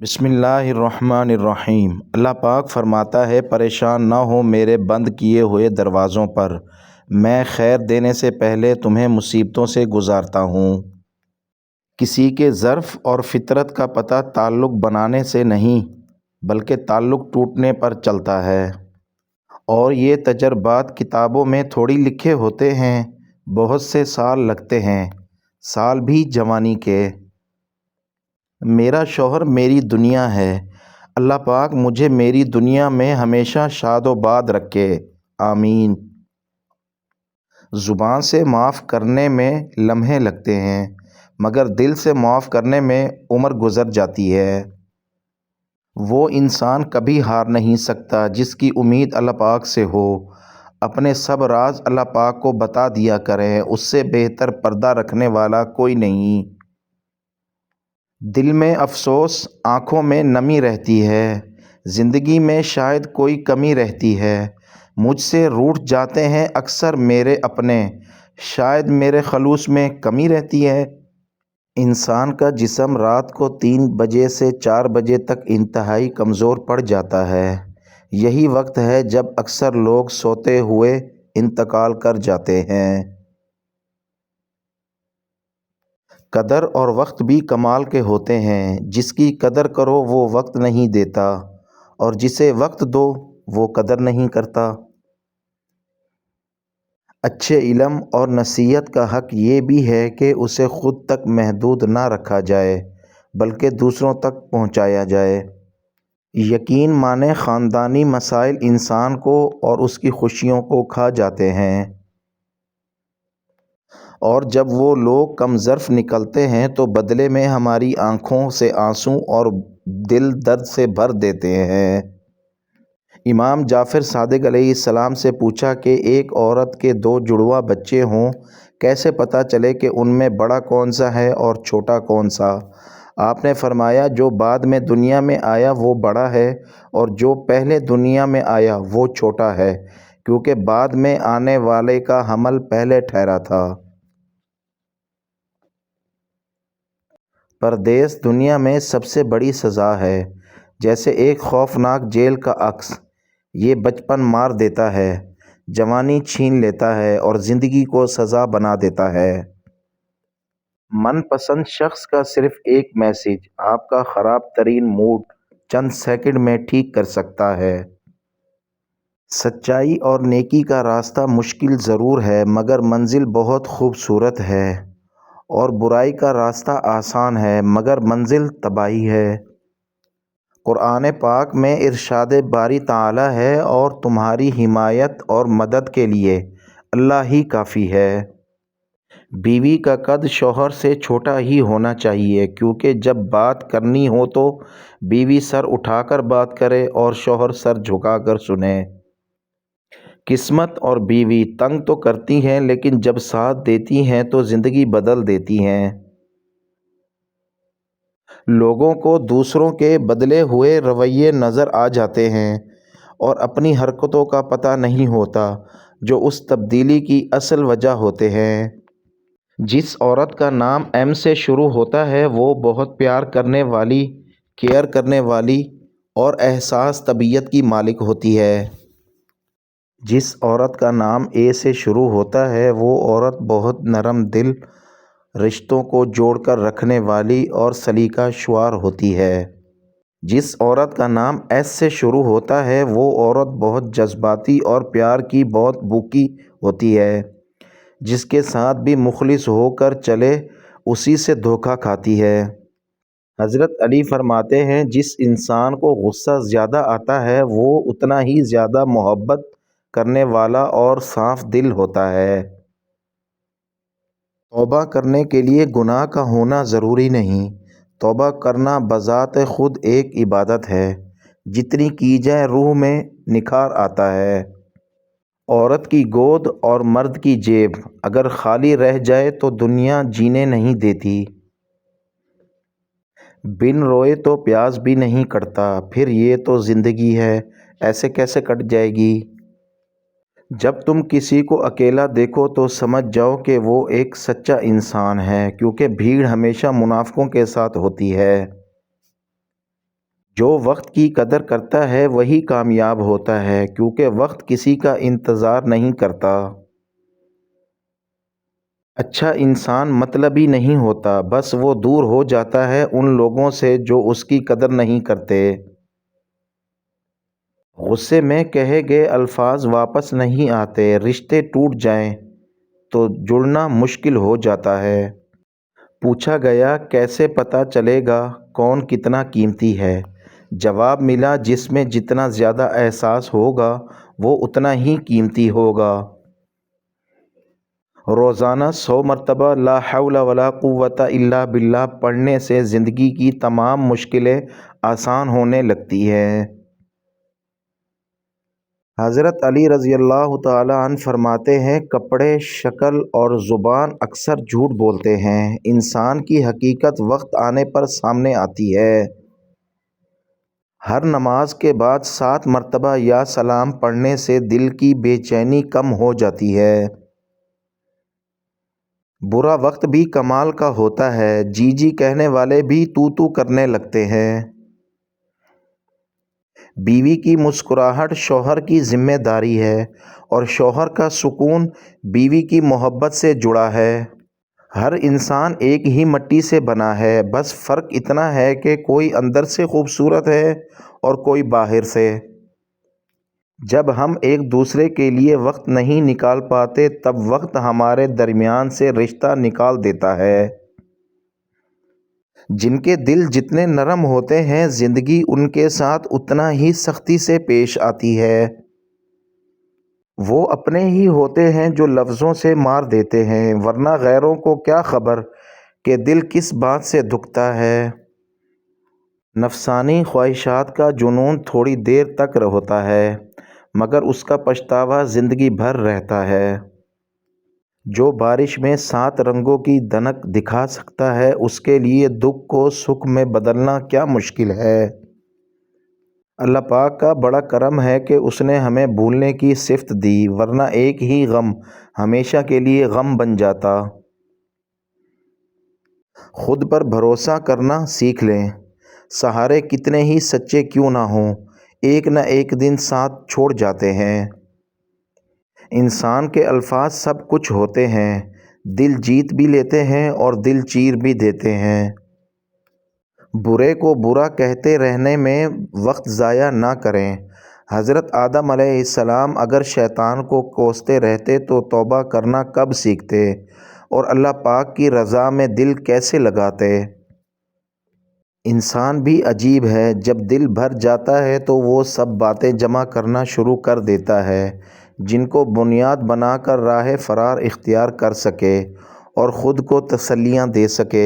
بسم اللہ الرحمن الرحیم۔ اللہ پاک فرماتا ہے، پریشان نہ ہو میرے بند کیے ہوئے دروازوں پر، میں خیر دینے سے پہلے تمہیں مصیبتوں سے گزارتا ہوں۔ کسی کے ظرف اور فطرت کا پتہ تعلق بنانے سے نہیں بلکہ تعلق ٹوٹنے پر چلتا ہے، اور یہ تجربات کتابوں میں تھوڑی لکھے ہوتے ہیں، بہت سے سال لگتے ہیں، سال بھی جوانی کے۔ میرا شوہر میری دنیا ہے، اللہ پاک مجھے میری دنیا میں ہمیشہ شاد و باد رکھے، آمین۔ زبان سے معاف کرنے میں لمحے لگتے ہیں، مگر دل سے معاف کرنے میں عمر گزر جاتی ہے۔ وہ انسان کبھی ہار نہیں سکتا جس کی امید اللہ پاک سے ہو۔ اپنے سب راز اللہ پاک کو بتا دیا کریں، اس سے بہتر پردہ رکھنے والا کوئی نہیں۔ دل میں افسوس، آنکھوں میں نمی رہتی ہے، زندگی میں شاید کوئی کمی رہتی ہے۔ مجھ سے روٹھ جاتے ہیں اکثر میرے اپنے، شاید میرے خلوص میں کمی رہتی ہے۔ انسان کا جسم رات کو 3 بجے سے 4 بجے تک انتہائی کمزور پڑ جاتا ہے۔ یہی وقت ہے جب اکثر لوگ سوتے ہوئے انتقال کر جاتے ہیں۔ قدر اور وقت بھی کمال کے ہوتے ہیں، جس کی قدر کرو وہ وقت نہیں دیتا، اور جسے وقت دو وہ قدر نہیں کرتا۔ اچھے علم اور نصیحت کا حق یہ بھی ہے کہ اسے خود تک محدود نہ رکھا جائے بلکہ دوسروں تک پہنچایا جائے۔ یقین مانے خاندانی مسائل انسان کو اور اس کی خوشیوں کو کھا جاتے ہیں، اور جب وہ لوگ کم ظرف نکلتے ہیں تو بدلے میں ہماری آنکھوں سے آنسو اور دل درد سے بھر دیتے ہیں۔ امام جعفر صادق علیہ السلام سے پوچھا کہ ایک عورت کے 2 جڑواں بچے ہوں، کیسے پتہ چلے کہ ان میں بڑا کون سا ہے اور چھوٹا کون سا؟ آپ نے فرمایا، جو بعد میں دنیا میں آیا وہ بڑا ہے، اور جو پہلے دنیا میں آیا وہ چھوٹا ہے، کیونکہ بعد میں آنے والے کا حمل پہلے ٹھہرا تھا۔ پردیس دنیا میں سب سے بڑی سزا ہے، جیسے ایک خوفناک جیل کا عکس۔ یہ بچپن مار دیتا ہے، جوانی چھین لیتا ہے اور زندگی کو سزا بنا دیتا ہے۔ من پسند شخص کا صرف ایک میسج آپ کا خراب ترین موڈ چند سیکنڈ میں ٹھیک کر سکتا ہے۔ سچائی اور نیکی کا راستہ مشکل ضرور ہے مگر منزل بہت خوبصورت ہے، اور برائی کا راستہ آسان ہے مگر منزل تباہی ہے۔ قرآن پاک میں ارشاد باری تعالیٰ ہے، اور تمہاری حمایت اور مدد کے لیے اللہ ہی کافی ہے۔ بیوی کا قد شوہر سے چھوٹا ہی ہونا چاہیے، کیونکہ جب بات کرنی ہو تو بیوی سر اٹھا کر بات کرے اور شوہر سر جھکا کر سنے۔ قسمت اور بیوی تنگ تو کرتی ہیں لیکن جب ساتھ دیتی ہیں تو زندگی بدل دیتی ہیں۔ لوگوں کو دوسروں کے بدلے ہوئے رویے نظر آ جاتے ہیں، اور اپنی حرکتوں کا پتہ نہیں ہوتا جو اس تبدیلی کی اصل وجہ ہوتے ہیں۔ جس عورت کا نام ایم سے شروع ہوتا ہے وہ بہت پیار کرنے والی، کیئر کرنے والی اور حساس طبیعت کی مالک ہوتی ہے۔ جس عورت کا نام اے سے شروع ہوتا ہے وہ عورت بہت نرم دل، رشتوں کو جوڑ کر رکھنے والی اور سلیقہ شعور ہوتی ہے۔ جس عورت کا نام ایس سے شروع ہوتا ہے وہ عورت بہت جذباتی اور پیار کی بہت بھوکی ہوتی ہے۔ جس کے ساتھ بھی مخلص ہو کر چلے اسی سے دھوکہ کھاتی ہے۔ حضرت علی فرماتے ہیں، جس انسان کو غصہ زیادہ آتا ہے وہ اتنا ہی زیادہ محبت کرنے والا اور صاف دل ہوتا ہے۔ توبہ کرنے کے لیے گناہ کا ہونا ضروری نہیں، توبہ کرنا بذات خود ایک عبادت ہے، جتنی کی جائے روح میں نکھار آتا ہے۔ عورت کی گود اور مرد کی جیب اگر خالی رہ جائے تو دنیا جینے نہیں دیتی۔ بن روئے تو پیاس بھی نہیں کٹتا، پھر یہ تو زندگی ہے، ایسے کیسے کٹ جائے گی؟ جب تم کسی کو اکیلا دیکھو تو سمجھ جاؤ کہ وہ ایک سچا انسان ہے، کیونکہ بھیڑ ہمیشہ منافقوں کے ساتھ ہوتی ہے۔ جو وقت کی قدر کرتا ہے وہی کامیاب ہوتا ہے، کیونکہ وقت کسی کا انتظار نہیں کرتا۔ اچھا انسان مطلبی نہیں ہوتا، بس وہ دور ہو جاتا ہے ان لوگوں سے جو اس کی قدر نہیں کرتے۔ غصے میں کہے گئے الفاظ واپس نہیں آتے، رشتے ٹوٹ جائیں تو جڑنا مشکل ہو جاتا ہے۔ پوچھا گیا کیسے پتہ چلے گا کون کتنا قیمتی ہے؟ جواب ملا جس میں جتنا زیادہ احساس ہوگا وہ اتنا ہی قیمتی ہوگا۔ روزانہ 100 مرتبہ لا حول ولا قوت الا باللہ پڑھنے سے زندگی کی تمام مشکلیں آسان ہونے لگتی ہیں۔ حضرت علی رضی اللہ تعالیٰ عنہ فرماتے ہیں، کپڑے، شکل اور زبان اکثر جھوٹ بولتے ہیں، انسان کی حقیقت وقت آنے پر سامنے آتی ہے۔ ہر نماز کے بعد 7 مرتبہ یا سلام پڑھنے سے دل کی بے چینی کم ہو جاتی ہے۔ برا وقت بھی کمال کا ہوتا ہے، جی جی کہنے والے بھی تو تو کرنے لگتے ہیں۔ بیوی کی مسکراہٹ شوہر کی ذمہ داری ہے، اور شوہر کا سکون بیوی کی محبت سے جڑا ہے۔ ہر انسان ایک ہی مٹی سے بنا ہے، بس فرق اتنا ہے کہ کوئی اندر سے خوبصورت ہے اور کوئی باہر سے۔ جب ہم ایک دوسرے کے لیے وقت نہیں نکال پاتے تب وقت ہمارے درمیان سے رشتہ نکال دیتا ہے۔ جن کے دل جتنے نرم ہوتے ہیں زندگی ان کے ساتھ اتنا ہی سختی سے پیش آتی ہے۔ وہ اپنے ہی ہوتے ہیں جو لفظوں سے مار دیتے ہیں، ورنہ غیروں کو کیا خبر کہ دل کس بات سے دکھتا ہے۔ نفسانی خواہشات کا جنون تھوڑی دیر تک ہوتا ہے، مگر اس کا پچھتاوا زندگی بھر رہتا ہے۔ جو بارش میں 7 رنگوں کی دھنک دکھا سکتا ہے اس کے لیے دکھ کو سکھ میں بدلنا کیا مشکل ہے۔ اللہ پاک کا بڑا کرم ہے کہ اس نے ہمیں بھولنے کی صفت دی، ورنہ ایک ہی غم ہمیشہ کے لیے غم بن جاتا۔ خود پر بھروسہ کرنا سیکھ لیں، سہارے کتنے ہی سچے کیوں نہ ہوں، ایک نہ ایک دن ساتھ چھوڑ جاتے ہیں۔ انسان کے الفاظ سب کچھ ہوتے ہیں، دل جیت بھی لیتے ہیں اور دل چیر بھی دیتے ہیں۔ برے کو برا کہتے رہنے میں وقت ضائع نہ کریں۔ حضرت آدم علیہ السلام اگر شیطان کو کوستے رہتے تو توبہ کرنا کب سیکھتے اور اللہ پاک کی رضا میں دل کیسے لگاتے۔ انسان بھی عجیب ہے، جب دل بھر جاتا ہے تو وہ سب باتیں جمع کرنا شروع کر دیتا ہے جن کو بنیاد بنا کر راہ فرار اختیار کر سکے اور خود کو تسلیاں دے سکے۔